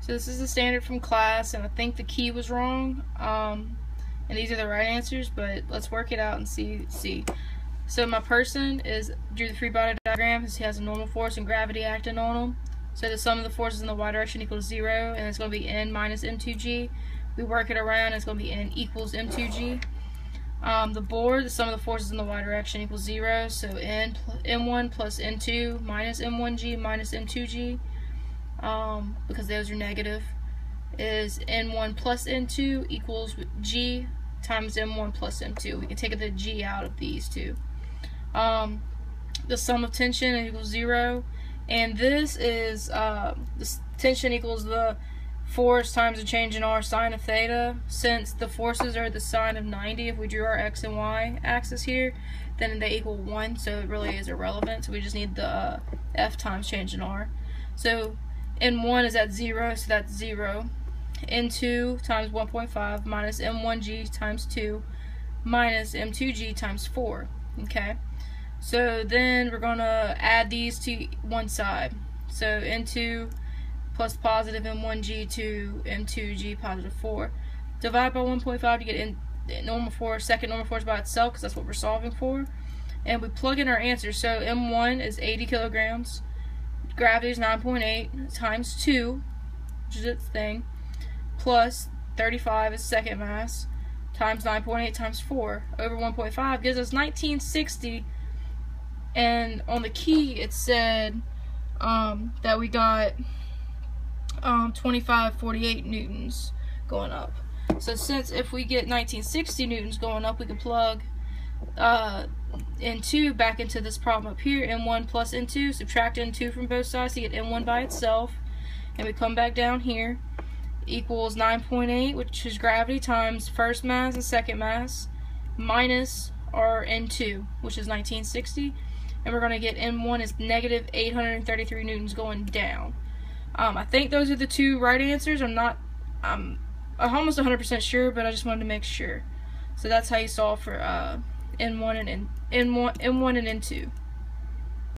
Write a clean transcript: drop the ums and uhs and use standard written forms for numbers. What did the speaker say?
So this is the standard from class, and I think the key was wrong. And these are the right answers, but let's work it out and see. So my person drew the free body diagram because he has a normal force and gravity acting on him. So the sum of the forces in the y direction equals 0, and it's going to be n minus m2g. We work it around, and it's going to be n equals m2g. The board, the sum of the forces in the y direction equals 0, so m1 plus n2 minus m1g minus m2g, because those are negative, is n1 plus n2 equals g times m1 plus m2. We can take the g out of these two. The sum of tension equals 0, and this is the tension equals the force times the change in r sine of theta. Since the forces are the sine of 90, if we drew our x and y axis here, then they equal 1, so it really is irrelevant. So we just need the f times change in r. So n1 is at 0, so that's 0. n2 times 1.5 minus m1g times 2 minus m2g times 4. Okay, so then we're going to add these to one side. So n2 plus positive m1g to m2g positive 4. Divide by 1.5 to get normal force, second normal force by itself, because that's what we're solving for. And we plug in our answer. So m1 is 80 kilograms. Gravity is 9.8 times 2, which is its thing, plus 35 is second mass, times 9.8 times 4 over 1.5 gives us 1960. And on the key it said that we got 2548 newtons going up. So since if we get 1960 newtons going up, we can plug n2 back into this problem up here, n1 plus n2, subtract n2 from both sides to get n1 by itself, and we come back down here, equals 9.8, which is gravity, times first mass and second mass, minus our n2, which is 1960, and we're going to get n1 is negative 833 newtons going down. I think those are the two right answers. I'm almost 100% sure, but I just wanted to make sure. So that's how you solve for n1 and n2.